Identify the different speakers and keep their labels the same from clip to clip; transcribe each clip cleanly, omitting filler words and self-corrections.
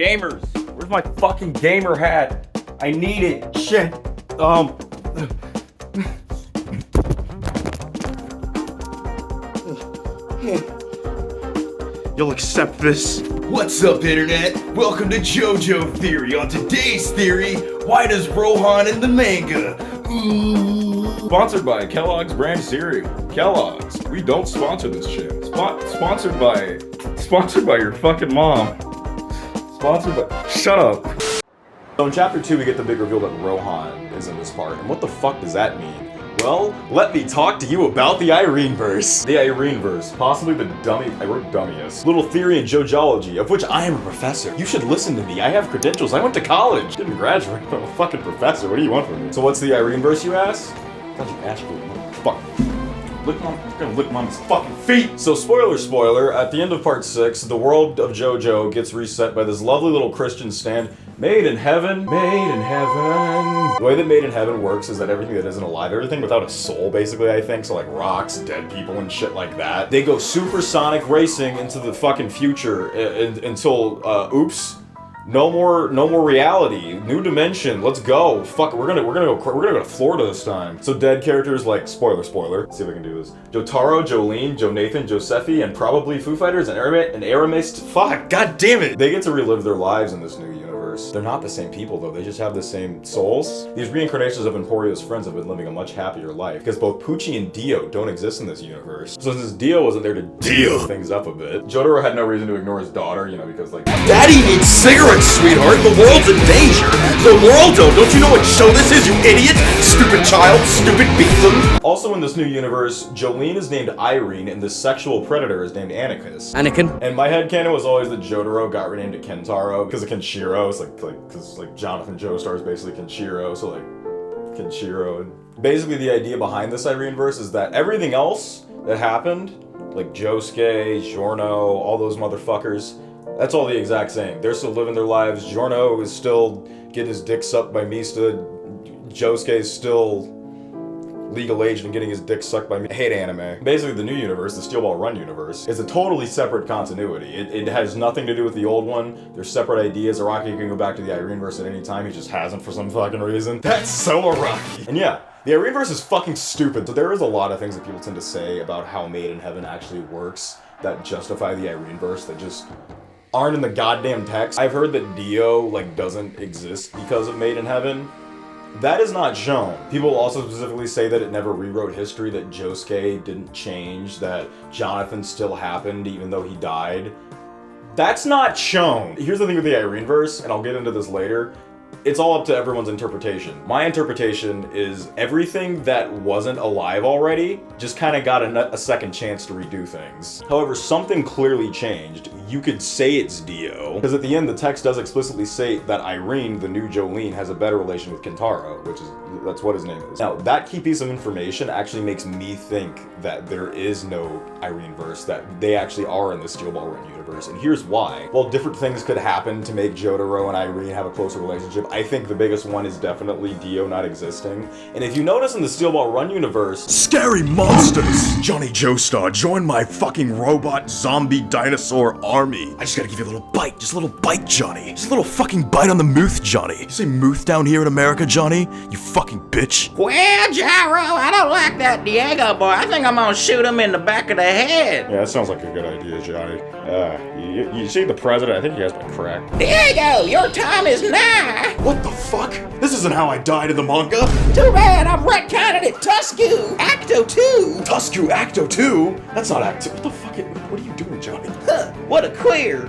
Speaker 1: Gamers, where's my fucking gamer hat? I need it. Shit. You'll accept this.
Speaker 2: What's up, Internet? Welcome to JoJo Theory. On today's theory, why does Rohan in the manga? Ooh.
Speaker 1: Sponsored by Kellogg's brand cereal. Kellogg's. We don't sponsor this shit. Sponsored by your fucking mom. Sponsored by. Shut up.
Speaker 3: So in chapter 2 we get the big reveal that Rohan is in this part, and what the fuck does that mean? Well, let me talk to you about the Ireneverse. The Ireneverse, possibly the dummiest little theory in JOJOLOGY, of which I am a professor. You should listen to me, I have credentials, I went to college. Didn't graduate, I'm a fucking professor, what do you want from me? So what's the Ireneverse, you ask? I thought you asked for it, motherfucker. I'm gonna lick Mama's fucking feet! So spoiler, at the end of part 6, the world of JoJo gets reset by this lovely little Christian stand, made in heaven. The way that made in heaven works is that everything that isn't alive, everything without a soul basically, I think, so like rocks, dead people and shit like that, they go supersonic racing into the fucking future until, oops. No more reality. New dimension. Let's go. Fuck. We're gonna go to Florida this time. So dead characters like spoiler. Let's see if I can do this. Jotaro, Jolene, Jonathan, Josephi, and probably Foo Fighters and Aramist. Fuck. God damn it. They get to relive their lives in this new universe. They're not the same people though. They just have the same souls. These reincarnations of Emporio's friends have been living a much happier life because both Pucci and Dio don't exist in this universe. So since Dio wasn't there to deal things up a bit, Jotaro had no reason to ignore his daughter. You know, because like
Speaker 2: Daddy needs cigarettes, sweetheart. The world's in danger. The world don't you know what show this is, you idiot? Stupid child, stupid beason.
Speaker 3: Also in this new universe, Jolene is named Irene and the sexual predator is named Anakin.
Speaker 4: And
Speaker 3: my headcanon was always that Jotaro got renamed to Kentaro because of Kenshiro. It's because Jonathan Joestar is basically Kenshiro, so like Kenshiro. And basically the idea behind this Ireneverse is that everything else that happened, like Josuke, Giorno, all those motherfuckers, that's all the exact same. They're still living their lives. Giorno is still getting his dick sucked by Mista. Josuke is still legal age and getting his dick sucked by me. I hate anime. Basically the new universe, the Steel Ball Run universe, is a totally separate continuity. It has nothing to do with the old one. They're separate ideas. Araki can go back to the Ireneverse at any time. He just hasn't for some fucking reason. That's so Araki. And yeah, the Ireneverse is fucking stupid. So there is a lot of things that people tend to say about how Made in Heaven actually works that justify the Ireneverse that just aren't in the goddamn text. I've heard that Dio like doesn't exist because of Made in Heaven. That is not shown. People also specifically say that it never rewrote history, that Josuke didn't change, that Jonathan still happened even though he died. That's not shown. Here's the thing with the Ireneverse, and I'll get into this later. It's all up to everyone's interpretation. My interpretation is everything that wasn't alive already just kind of got a second chance to redo things. However, something clearly changed. You could say it's Dio, because at the end the text does explicitly say that Irene, the new Jolene, has a better relation with Kentaro, that's what his name is. Now, that key piece of information actually makes me think that there is no Ireneverse, that they actually are in the Steel Ball Run universe, and here's why. While different things could happen to make Jotaro and Irene have a closer relationship, I think the biggest one is definitely Dio not existing. And if you notice in the Steel Ball Run universe,
Speaker 2: Scary monsters! Johnny Joestar, join my fucking robot zombie dinosaur army. I just gotta give you a little bite, just a little bite, Johnny. Just a little fucking bite on the mooth, Johnny. You say mooth down here in America, Johnny? You fucking bitch.
Speaker 4: well, Gyro, I don't like that Diego boy. I think I'm gonna shoot him in the back of the head.
Speaker 3: yeah, that sounds like a good idea, Johnny. You see the president, I think he has my crack.
Speaker 4: Diego, your time is nigh.
Speaker 2: What the fuck? This isn't how I died in the manga.
Speaker 4: Too bad I'm retconning it. Tuscu, Acto 2.
Speaker 2: Tuscu Acto 2? That's not Acto. What the fuck? What are you doing, Johnny?
Speaker 4: Huh, what a queer.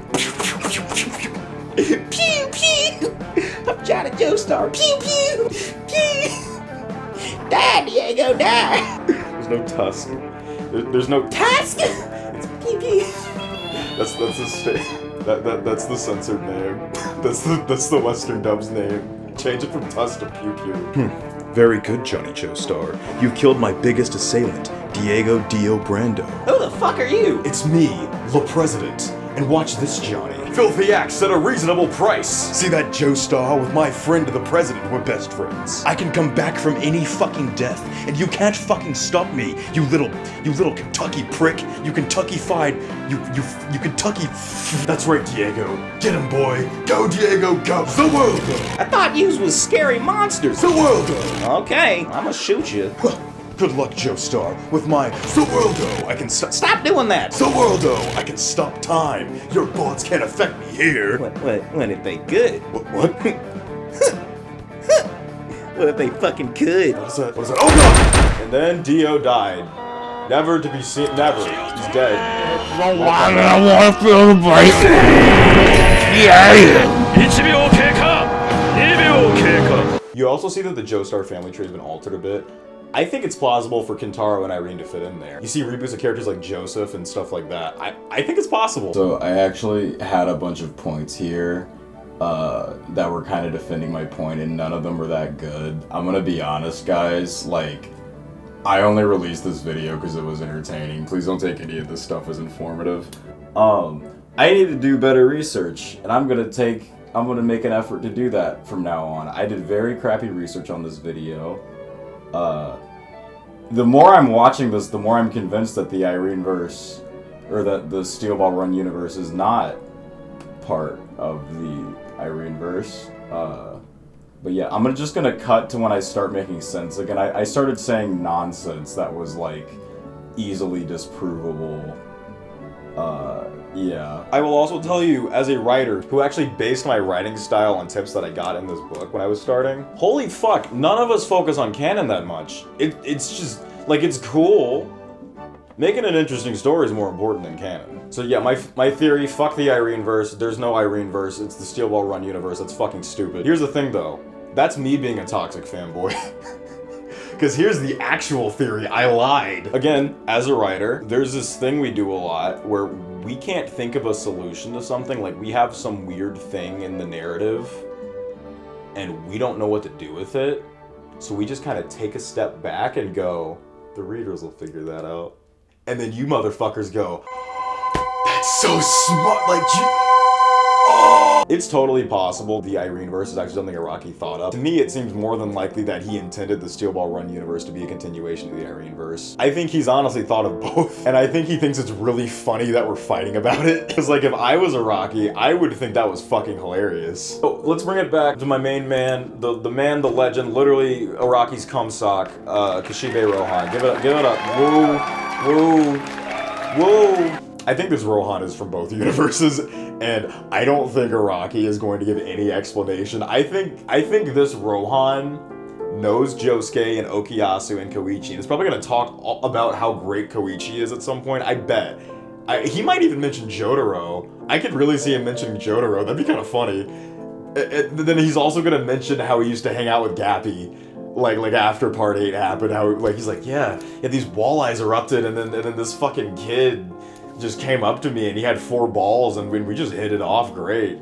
Speaker 4: Pew, pew. I'm Johnny Joestar. Pew, pew. Pew. Die, Diego, die.
Speaker 3: There's no tusk. There's no
Speaker 4: Tusk. It's pew, pew.
Speaker 3: That's the censored name. That's the Western dub's name. Change it from tusk to pew pew.
Speaker 2: Very good, Johnny Joestar. You've killed my biggest assailant, Diego Dio Brando.
Speaker 4: Who the fuck are you?
Speaker 2: It's me, the President. And watch this, Johnny.
Speaker 3: Filthy acts at a reasonable price.
Speaker 2: See that Joestar? With my friend the president, we're best friends. I can come back from any fucking death, and you can't fucking stop me, you little Kentucky prick. You Kentucky-fied, you Kentucky. That's right, Diego. Get him, boy. Go, Diego, go. The world go.
Speaker 4: I thought yous was scary monsters.
Speaker 2: The world go.
Speaker 4: Okay, I'ma shoot you.
Speaker 2: Good luck, Joestar. With my Swirldo, I can
Speaker 4: Stop doing that.
Speaker 2: Swirldo, I can stop time. Your bullets can't affect me here.
Speaker 4: What if they could?
Speaker 2: What?
Speaker 4: What if they fucking could?
Speaker 2: What is that? Oh god!
Speaker 3: And then Dio died. Never to be seen. Never. He's dead.
Speaker 5: I want to feel the break. Yeah. 1秒経過。2秒経過。
Speaker 3: You also see that the Joestar family tree has been altered a bit. I think it's plausible for Kentaro and Irene to fit in there. You see reboots of characters like Joseph and stuff like that. I think it's possible.
Speaker 6: So I actually had a bunch of points here that were kind of defending my point, and none of them were that good. I'm gonna be honest, guys, like, I only released this video because it was entertaining. Please don't take any of this stuff as informative. I need to do better research, and I'm gonna make an effort to do that from now on. I did very crappy research on this video. The more I'm watching this, the more I'm convinced that the Ireneverse, or that the Steel Ball Run universe is not part of the Ireneverse. But yeah, I'm just gonna cut to when I start making sense again. I started saying nonsense that was like easily disprovable. Yeah.
Speaker 3: I will also tell you, as a writer who actually based my writing style on tips that I got in this book when I was starting, holy fuck, none of us focus on canon that much. It's just, like, it's cool. Making an interesting story is more important than canon. So yeah, my theory, fuck the Ireneverse, there's no Ireneverse, it's the Steel Ball Run universe, that's fucking stupid. Here's the thing though, that's me being a toxic fanboy. Because here's the actual theory, I lied. Again, as a writer, there's this thing we do a lot where we can't think of a solution to something, like we have some weird thing in the narrative and we don't know what to do with it. So we just kind of take a step back and go, the readers will figure that out. And then you motherfuckers go,
Speaker 2: That's so smart, like you.
Speaker 3: it's totally possible the Ireneverse is actually something Araki thought up. To me, it seems more than likely that he intended the Steel Ball Run universe to be a continuation of the Ireneverse. I think he's honestly thought of both, and I think he thinks it's really funny that we're fighting about it. Because like, if I was Araki, I would think that was fucking hilarious. So let's bring it back to my main man, the man, the legend, literally Araki's cumsock, Kishibe Rohan. Give it up. Woo. I think this Rohan is from both universes, and I don't think Araki is going to give any explanation. I think this Rohan knows Josuke and Okuyasu and Koichi, and is probably going to talk about how great Koichi is at some point, I bet. He might even mention Jotaro. I could really see him mentioning Jotaro, that'd be kind of funny. Then he's also going to mention how he used to hang out with Gappy. Like after Part 8 happened, how like he's like, yeah, these walleyes erupted, and then this fucking kid just came up to me and he had 4 balls and we just hit it off great.